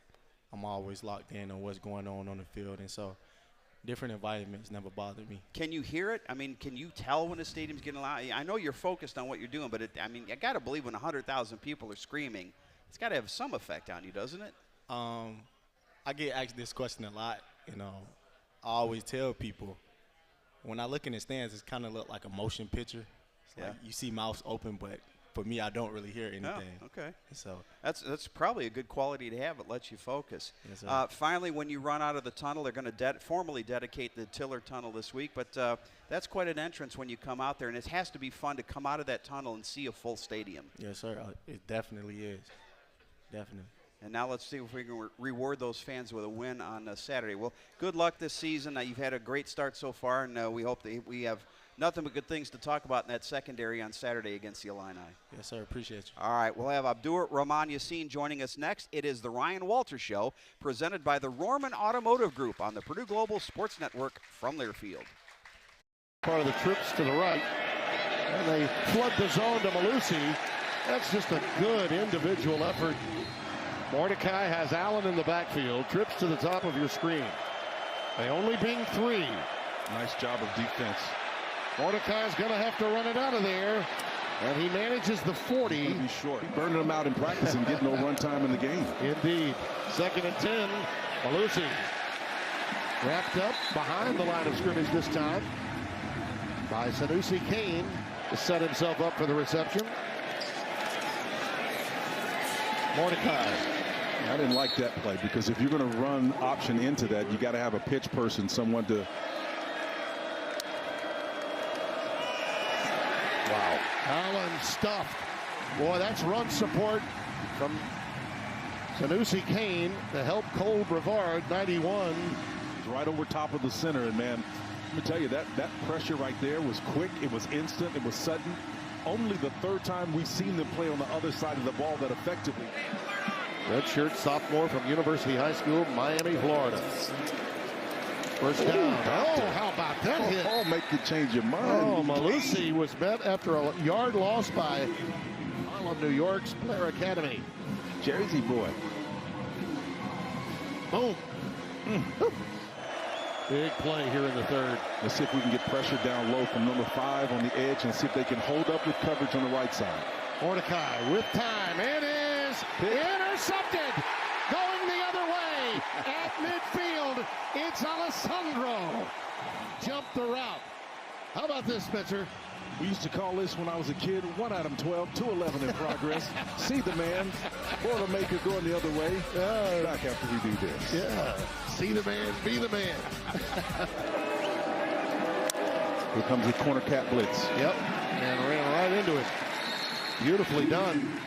I'm always locked in on what's going on the field, and so different environments never bothered me. Can you hear it? I mean, can you tell when the stadium's getting loud? I know you're focused on what you're doing, but I mean, I got to believe when 100,000 people are screaming, it's got to have some effect on you, doesn't it? I get asked this question a lot, and I always tell people, when I look in the stands, it's kind of look like a motion picture. It's like you see mouths open, but for me, I don't really hear anything. Oh, okay. So that's probably a good quality to have. It lets you focus. Yes, sir. Finally, when you run out of the tunnel, they're going to formally dedicate the Tiller Tunnel this week. But that's quite an entrance when you come out there, and it has to be fun to come out of that tunnel and see a full stadium. Yes, sir. It definitely is. Definitely. And now let's see if we can reward those fans with a win on Saturday. Well, good luck this season. You've had a great start so far, and we hope that we have nothing but good things to talk about in that secondary on Saturday against the Illini. Yes, sir. Appreciate you. All right. We'll have Abdur-Rahman Yasin joining us next. It is the Ryan Walters Show, presented by the Rohrman Automotive Group on the Purdue Global Sports Network from Learfield. Part of the trips to the right, and they flood the zone to Malusi. That's just a good individual effort. Mordecai has Allen in the backfield, trips to the top of your screen. They only being 3. Nice job of defense. Mordecai's going to have to run it out of there, and he manages the 40. He's gonna be short. He burning them out in practice and getting no run time in the game. Indeed. 2nd and 10. Malusi wrapped up behind the line of scrimmage this time by Sanusi Kane to set himself up for the reception. Mordecai. I didn't like that play, because if you're going to run option into that, you got to have a pitch person, someone to. Wow. Allen stuffed. Boy, that's run support from Sanusi Kane to help Cole Brevard, 91. Right over top of the center, and man, let me tell you, that pressure right there was quick. It was instant. It was sudden. Only the 3rd time we've seen them play on the other side of the ball that effectively. Redshirt sophomore from University High School, Miami, Florida. First down. Oh, how about that hit? Oh, make you change your mind. Oh, Malusi was met after a yard loss by Harlem, New York's Blair Academy. Jersey boy. Boom. Big play here in the third. Let's see if we can get pressure down low from number 5 on the edge and see if they can hold up with coverage on the right side. Mordecai with time. It is intercepted. Going the other way at midfield. It's Alessandro. Jumped the route. How about this, Spencer? We used to call this when I was a kid 1 Item 12, 211 in progress. See the man. Boilermaker going the other way. Back after we do this. Yeah. See the man, be the man. Here comes the corner cat blitz. Yep. And ran right into it. Beautifully done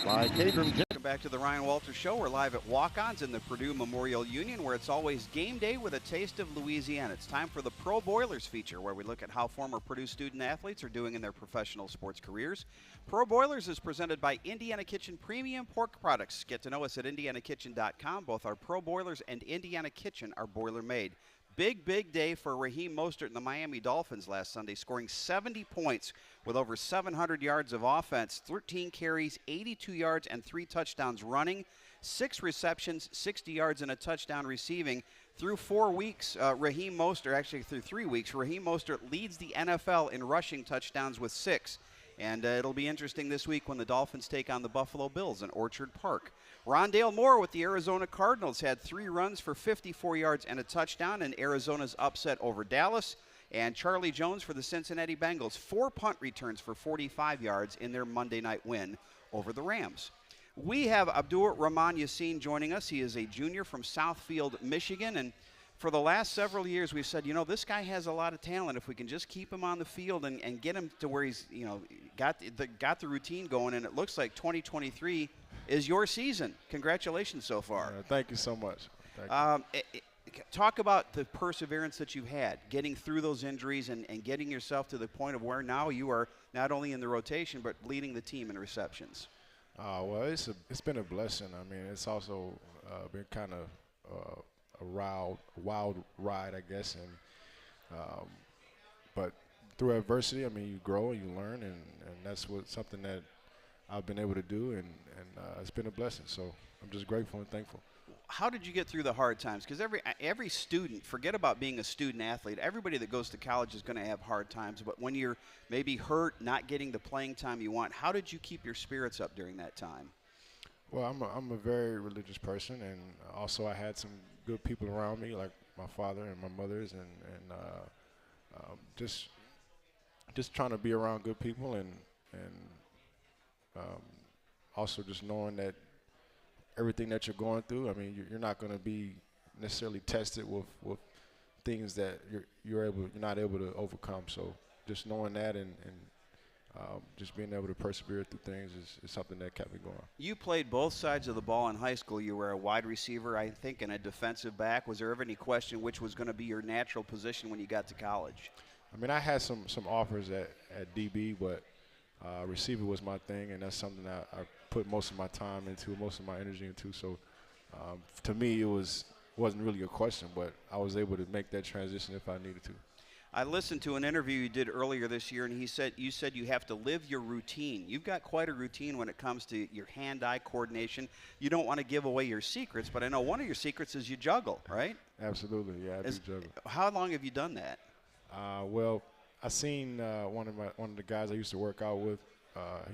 by Cadron. Welcome back to the Ryan Walters Show. We're live at Walk-Ons in the Purdue Memorial Union, where it's always game day with a taste of Louisiana. It's time for the Pro Boilers feature, where we look at how former Purdue student athletes are doing in their professional sports careers. Pro Boilers is presented by Indiana Kitchen Premium Pork Products. Get to know us at indianakitchen.com. Both our Pro Boilers and Indiana Kitchen are boiler made. Big day for Raheem Mostert and the Miami Dolphins last Sunday, scoring 70 points with over 700 yards of offense, 13 carries, 82 yards, and 3 touchdowns running, 6 receptions, 60 yards, and a touchdown receiving. Through 4 weeks, through 3 weeks, Raheem Mostert leads the NFL in rushing touchdowns with 6. And it'll be interesting this week when the Dolphins take on the Buffalo Bills in Orchard Park. Rondale Moore with the Arizona Cardinals had 3 runs for 54 yards and a touchdown in Arizona's upset over Dallas. And Charlie Jones for the Cincinnati Bengals, 4 punt returns for 45 yards in their Monday night win over the Rams. We have Abdur-Rahman Yasin joining us. He is a junior from Southfield, Michigan, and for the last several years, we've said, this guy has a lot of talent. If we can just keep him on the field and get him to where he's, got the routine going, and it looks like 2023 is your season. Congratulations so far. Thank you so much. Talk about the perseverance that you've had, getting through those injuries and getting yourself to the point of where now you are not only in the rotation but leading the team in receptions. Well, it's been a blessing. I mean, it's also been kind of wild ride, I guess, and but through adversity, I mean, you grow and you learn, and that's something that I've been able to do, and it's been a blessing. So I'm just grateful and thankful. How did you get through the hard times? Because every student, forget about being a student athlete, everybody that goes to college is going to have hard times. But when you're maybe hurt, not getting the playing time you want, how did you keep your spirits up during that time? Well, I'm a very religious person, and also I had some good people around me, like my father and my mothers, and just trying to be around good people, and also just knowing that everything that you're going through, I mean, you're not going to be necessarily tested with things that you're not able to overcome. So just knowing that and just being able to persevere through things is something that kept me going. You played both sides of the ball in high school. You were a wide receiver, I think, and a defensive back. Was there ever any question which was going to be your natural position when you got to college? I mean, I had some offers at DB, but receiver was my thing, and that's something that I put most of my time into, most of my energy into. So to me, it wasn't really a question, but I was able to make that transition if I needed to. I listened to an interview you did earlier this year, and you said you have to live your routine. You've got quite a routine when it comes to your hand-eye coordination. You don't want to give away your secrets, but I know one of your secrets is you juggle, right? Absolutely, yeah, I do juggle. How long have you done that? Well, I seen one of the guys I used to work out with.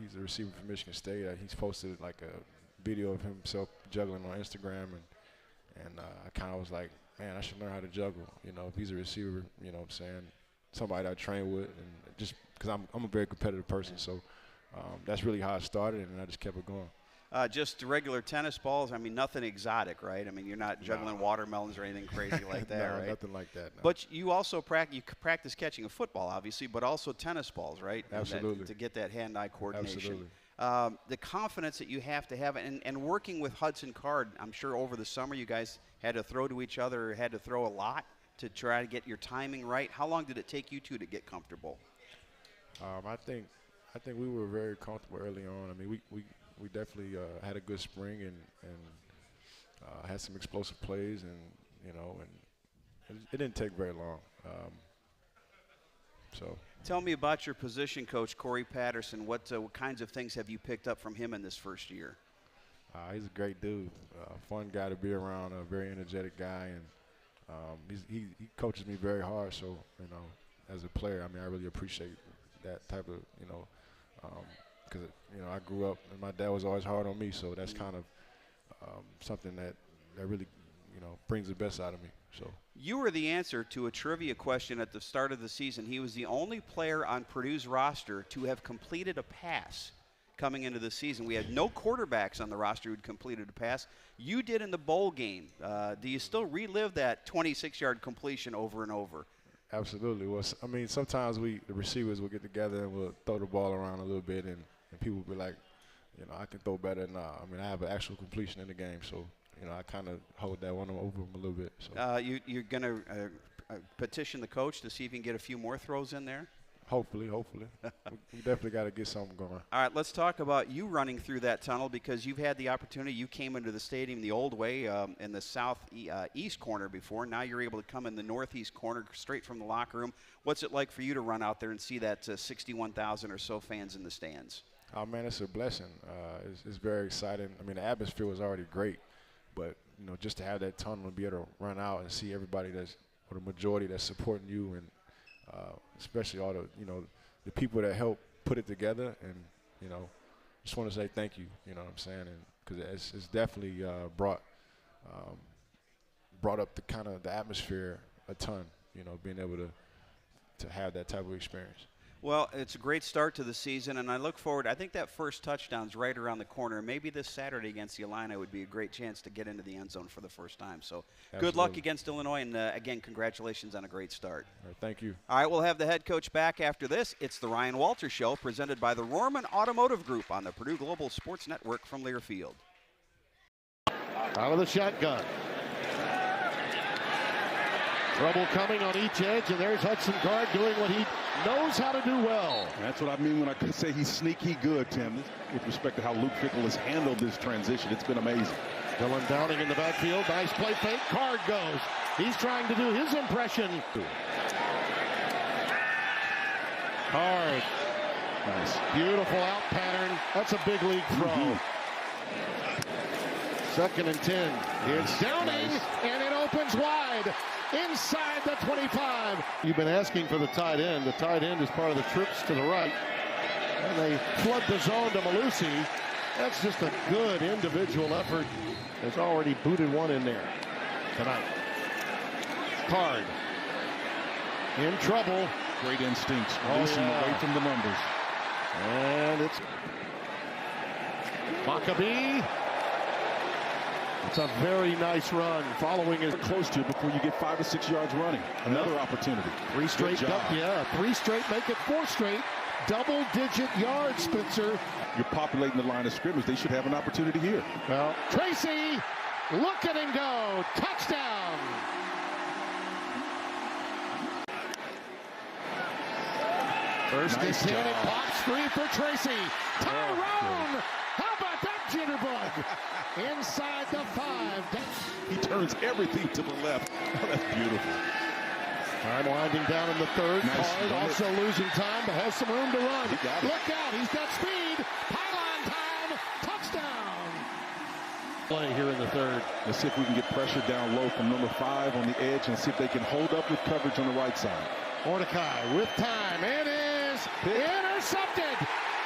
He's a receiver from Michigan State. He's posted like a video of himself juggling on Instagram, and I kind of was like, man, I should learn how to juggle. If he's a receiver, what I'm saying, somebody I train with, and just because I'm a very competitive person, so that's really how I started, and I just kept it going. Just regular tennis balls. I mean, nothing exotic, right? I mean, you're not juggling watermelons or anything crazy like that, no, right? Nothing like that. No. But you also practice catching a football, obviously, but also tennis balls, right? Absolutely. To get that hand-eye coordination. Absolutely. The confidence that you have to have, and working with Hudson Card, I'm sure over the summer you guys had to throw to each other, had to throw a lot to try to get your timing right. How long did it take you two to get comfortable? I think we were very comfortable early on. I mean, we definitely had a good spring and had some explosive plays, and it didn't take very long. So. Tell me about your position coach, Corey Patterson. What kinds of things have you picked up from him in this first year? He's a great dude, fun guy to be around, a very energetic guy, and He coaches me very hard. So, you know, as a player, I mean, I really appreciate that type of, you know, because, you know, I grew up and my dad was always hard on me. So that's kind of something that really, you know, brings the best out of me. So you were the answer to a trivia question at the start of the season. He was the only player on Purdue's roster to have completed a pass coming into the season. We had no quarterbacks on the roster who'd completed a pass. You did in the bowl game. Do you still relive that 26-yard completion over and over? Absolutely. Well, I mean, sometimes the receivers will get together and we'll throw the ball around a little bit, and people will be like, you know, I can throw better than I mean, I have an actual completion in the game, so, you know, I kind of hold that one over them a little bit. So you're going to petition the coach to see if you can get a few more throws in there? Hopefully. We definitely got to get something going. All right, let's talk about you running through that tunnel, because you've had the opportunity. You came into the stadium the old way in the southeast corner before. Now you're able to come in the northeast corner straight from the locker room. What's it like for you to run out there and see that 61,000 or so fans in the stands? Oh, man, it's a blessing. It's very exciting. I mean, the atmosphere was already great, but, you know, just to have that tunnel and be able to run out and see everybody or the majority that's supporting you, and especially all the, you know, the people that help put it together, and, you know, just want to say thank you, you know what I'm saying, and because it's definitely brought up the kind of the atmosphere a ton, you know, being able to have that type of experience. Well, it's a great start to the season, and I look forward. I think that first touchdown's right around the corner. Maybe this Saturday against the Illini would be a great chance to get into the end zone for the first time. So Good luck against Illinois, and again, congratulations on a great start. All right, thank you. All right, we'll have the head coach back after this. It's the Ryan Walters Show, presented by the Rohrman Automotive Group on the Purdue Global Sports Network from Learfield. Out of the shotgun. Trouble coming on each edge, and there's Hudson Card doing what he knows how to do well. That's what I mean when I say he's sneaky good, Tim, with respect to how Luke Fickell has handled this transition. It's been amazing. Dylan Downing in the backfield. Nice play fake. Card goes. He's trying to do his impression. Card. Nice. Beautiful out pattern. That's a big league throw. 2nd and 10. It's Downing, and it opens wide. Inside the 25. You've been asking for the tight end. The tight end is part of the trips to the right. And they flood the zone to Malusi. That's just a good individual effort. There's already booted one in there tonight. Card. In trouble. Great instincts. Releasing away from the numbers. And it's Maccabi. It's a very nice run. Following is close to before you get 5 to 6 yards running. Another opportunity. 3 straight. 3 straight. Make it 4 straight. Double-digit yards, Spencer. You're populating the line of scrimmage. They should have an opportunity here. Well, Tracy, look at him go. Touchdown. First and 10. It pops free for Tracy. Tyrone. How about that jitterbug? Inside the 5. He turns everything to the left. Oh, that's beautiful. Time winding down in the 3rd. Nice. Card also losing time, but has some room to run. Look out, he's got speed. Pylon time. Touchdown. Play here in the 3rd. Let's see if we can get pressure down low from number 5 on the edge and see if they can hold up with coverage on the right side. Mordecai with time. It is intercepted.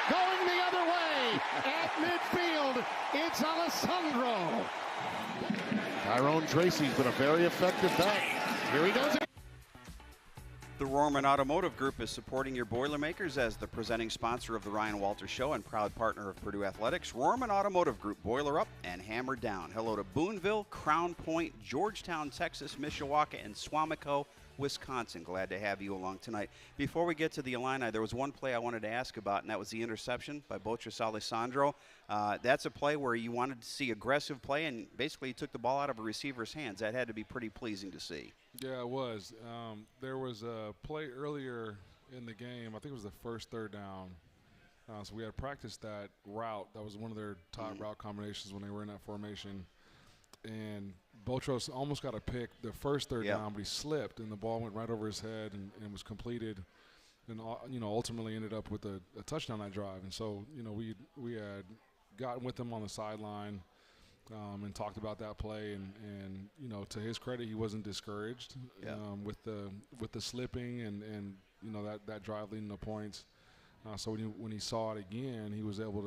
Going the other way at midfield. It's Alessandro. Tyrone Tracy's been a very effective back. Here he goes. The Rohrman Automotive Group is supporting your Boilermakers as the presenting sponsor of the Ryan Walters Show and proud partner of Purdue Athletics. Rohrman Automotive Group, boiler up and hammer down. Hello to Boonville, Crown Point, Georgetown, Texas, Mishawaka, and Swamico, Wisconsin. Glad to have you along tonight. Before we get to the Illini, there was one play I wanted to ask about, and that was the interception by Bochas Alessandro. That's a play where you wanted to see aggressive play, and basically he took the ball out of a receiver's hands. That had to be pretty pleasing to see. Yeah, it was. There was a play earlier in the game. I think it was the first 3rd down. So we had practiced that route. That was one of their top route combinations when they were in that formation. And Botros almost got a pick the first 3rd down, but he slipped, and the ball went right over his head and was completed. And, ultimately ended up with a touchdown that drive. And so, we had gotten with him on the sideline and talked about that play. And you know, to his credit, he wasn't discouraged with the slipping and you know, that drive leading to points. So when he saw it again, he was able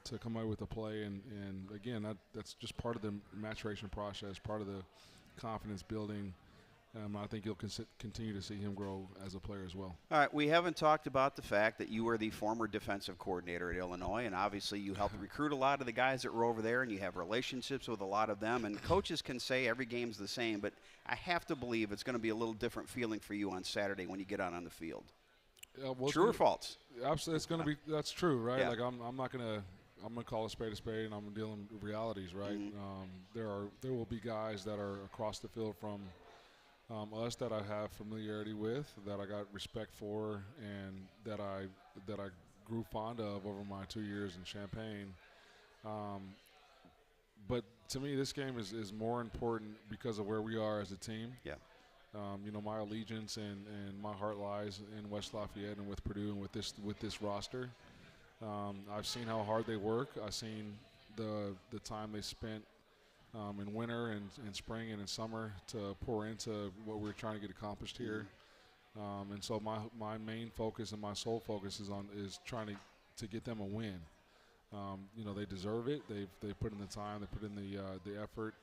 to come away with the play. And again, that's just part of the maturation process, part of the confidence building. I think you'll continue to see him grow as a player as well. All right, we haven't talked about the fact that you were the former defensive coordinator at Illinois, and obviously you helped recruit a lot of the guys that were over there, and you have relationships with a lot of them. And coaches can say every game's the same, but I have to believe it's going to be a little different feeling for you on Saturday when you get out on the field. Well, true or false? Absolutely, it's going to be. That's true, right? Yeah. Like I'm not going to. I'm going to call a spade, and I'm dealing with realities, right? There will be guys that are across the field from us that I have familiarity with, that I got respect for, and that I grew fond of over my 2 years in Champaign. But to me, this game is more important because of where we are as a team. Yeah. You know, my allegiance and my heart lies in West Lafayette and with Purdue and with this roster. I've seen how hard they work. I've seen the time they spent in winter and spring and in summer to pour into what we're trying to get accomplished here. And so my main focus and my sole focus is trying to get them a win. You know, they deserve it. They put in the time. They put in the effort.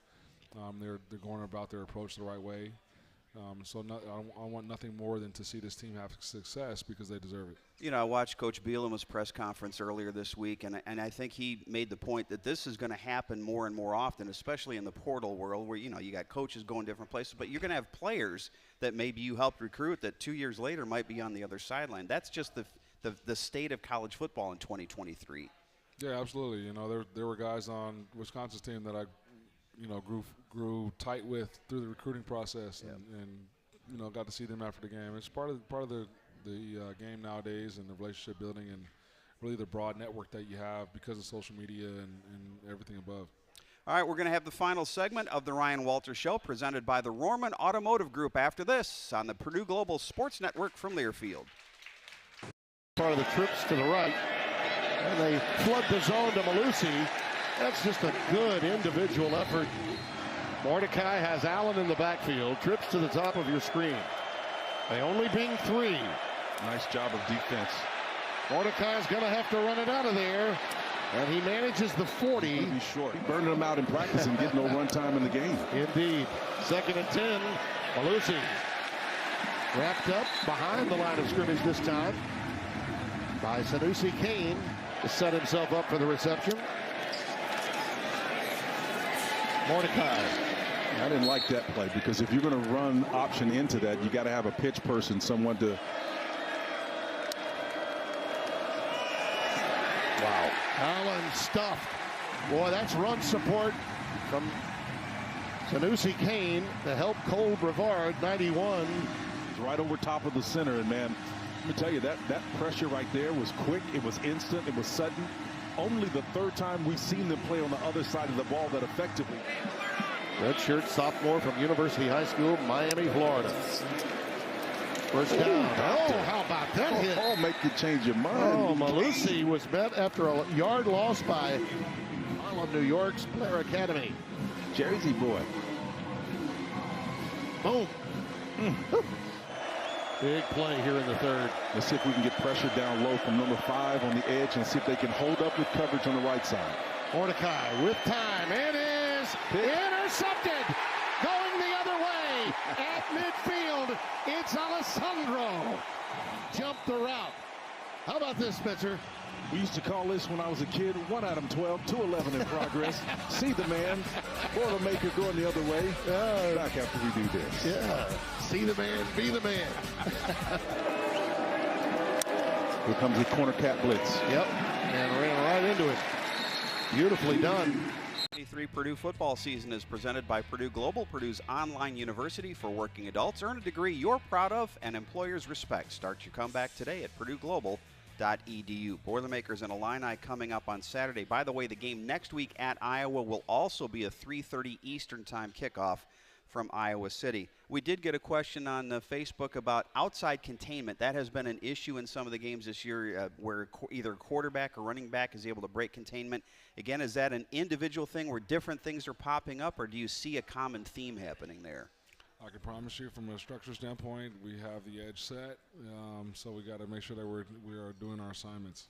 They're going about their approach the right way. So I want nothing more than to see this team have success because they deserve it. You know, I watched Coach Bielema's press conference earlier this week, and I think he made the point that this is going to happen more and more often, especially in the portal world where, you know, you got coaches going different places, but you're going to have players that maybe you helped recruit that 2 years later might be on the other sideline. That's just the state of college football in 2023. Yeah, absolutely. You know, there were guys on Wisconsin's team that I grew tight with through the recruiting process, and you know, got to see them after the game. It's part of the game nowadays, and the relationship building, and really the broad network that you have because of social media and everything above. All right, we're going to have the final segment of the Ryan Walters Show presented by the Rohrman Automotive Group after this on the Purdue Global Sports Network from Learfield. Part of the trips to the right, and they flood the zone to Malusi. That's just a good individual effort. Mordecai has Allen in the backfield, trips to the top of your screen. They only being 3. Nice job of defense. Mordecai's going to have to run it out of there, and he manages the 40. He's be short. He burning them out in practice and getting no run time in the game. Indeed. 2nd and 10. Malusi wrapped up behind the line of scrimmage this time by Sanusi Kane to set himself up for the reception. Mordecai. I didn't like that play because if you're going to run option into that, you got to have a pitch person, someone to. Wow. Allen stuffed. Boy, that's run support from Sanusi Kane to help Cole Brevard, 91. He's right over top of the center, and man, let me tell you, that pressure right there was quick. It was instant. It was sudden. Only the 3rd time we've seen them play on the other side of the ball that effectively. Redshirt sophomore from University High School, Miami, Florida. First down. Oh, how about that hit? Oh, make you change your mind. Oh, Malusi was met after a yard loss by Harlem, New York's Blair Academy. Jersey boy. Boom. Big play here in the 3rd. Let's see if we can get pressure down low from number 5 on the edge and see if they can hold up with coverage on the right side. Mordecai with time. It is intercepted. Going the other way at midfield. It's Alessandro. Jumped the route. How about this, Spencer? We used to call this when I was a kid, 1 Adam 12, 211 in progress. See the man, Boilermaker going the other way. Back after we do this. Yeah, see the man, be the man. Here comes the corner cat blitz. Yep, and ran right into it. Beautifully done. 2023 Purdue football season is presented by Purdue Global, Purdue's online university for working adults. Earn a degree you're proud of and employers respect. Start your comeback today at purdueglobal.edu. Boilermakers and Illini coming up on Saturday. By the way, the game next week at Iowa will also be a 3:30 Eastern Time kickoff from Iowa City. We did get a question on Facebook about outside containment. That has been an issue in some of the games this year where either quarterback or running back is able to break containment. Again, is that an individual thing where different things are popping up, or do you see a common theme happening there? I can promise you from a structure standpoint, we have the edge set, so we got to make sure that we are doing our assignments.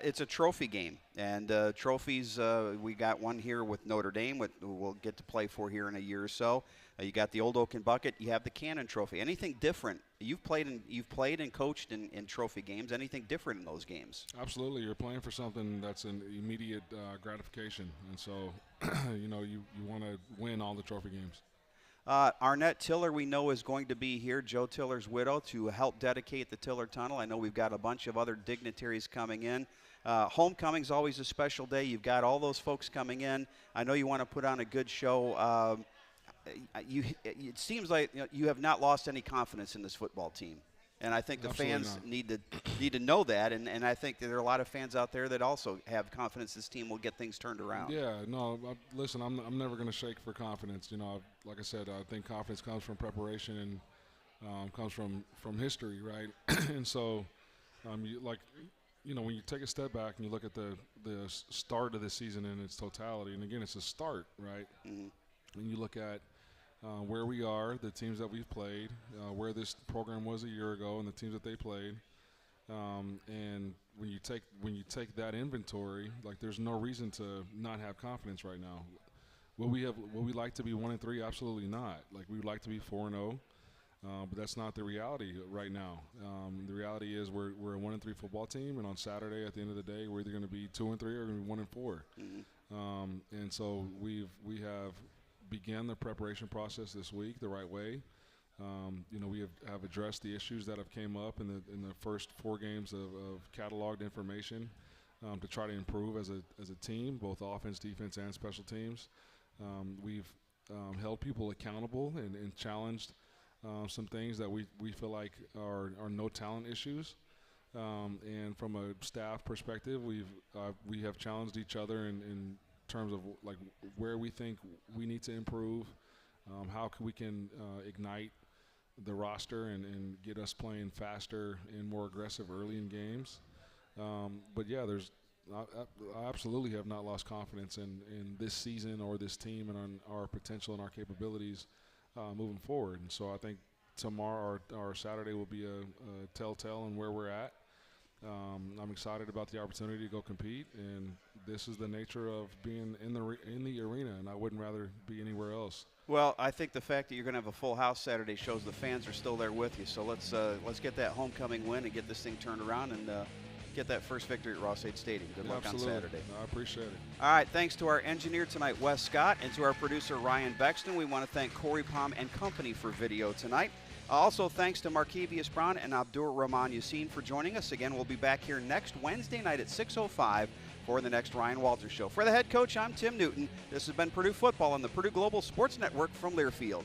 It's a trophy game, and trophies, we got one here with Notre Dame, we'll get to play for here in a year or so. You got the Old Oaken Bucket. You have the Cannon Trophy. Anything different? You've played and coached in trophy games. Anything different in those games? Absolutely. You're playing for something that's an immediate gratification, and so you want to win all the trophy games. Arnett Tiller, we know, is going to be here, Joe Tiller's widow, to help dedicate the Tiller Tunnel. I know we've got a bunch of other dignitaries coming in. Homecoming's always a special day. You've got all those folks coming in. I know you want to put on a good show. It seems like you have not lost any confidence in this football team. And I think the fans need to know that, and I think that there are a lot of fans out there that also have confidence this team will get things turned around. Yeah, no, listen, I'm never going to shake for confidence. Like I said, I think confidence comes from preparation and comes from history, right? And so, when you take a step back and you look at the start of the season in its totality, and again, it's a start, right? Mm-hmm. And you look at where we are, the teams that we've played, where this program was a year ago, and the teams that they played, and when you take that inventory, like there's no reason to not have confidence right now. Will we like to be 1-3? Absolutely not. Like we would like to be 4-0, but that's not the reality right now. The reality is we're a 1-3 football team, and on Saturday at the end of the day, we're either going to be 2-3 or going to be 1-4. Mm-hmm. And so we have began the preparation process this week the right way. We have addressed the issues that have came up in the first 4 games of cataloged information to try to improve as a team, both offense, defense, and special teams. We've held people accountable and challenged some things that we feel like are no talent issues. And from a staff perspective, we have challenged each other in terms of like where we think we need to improve, how we can ignite the roster and get us playing faster and more aggressive early in games. But yeah, I absolutely have not lost confidence in this season or this team and on our potential and our capabilities moving forward. And so I think tomorrow or Saturday will be a telltale on where we're at. I'm excited about the opportunity to go compete, and this is the nature of being in the arena, and I wouldn't rather be anywhere else. Well, I think the fact that you're going to have a full house Saturday shows the fans are still there with you. So let's get that homecoming win and get this thing turned around and get that first victory at Ross-Ade Stadium. Good luck on Saturday. I appreciate it. All right, thanks to our engineer tonight, Wes Scott, and to our producer, Ryan Bexton. We want to thank Corey Palm and company for video tonight. Also, thanks to Markevius Brown and Abdur-Rahman Yasin for joining us. Again, we'll be back here next Wednesday night at 6:05 for the next Ryan Walters Show. For the head coach, I'm Tim Newton. This has been Purdue Football on the Purdue Global Sports Network from Learfield.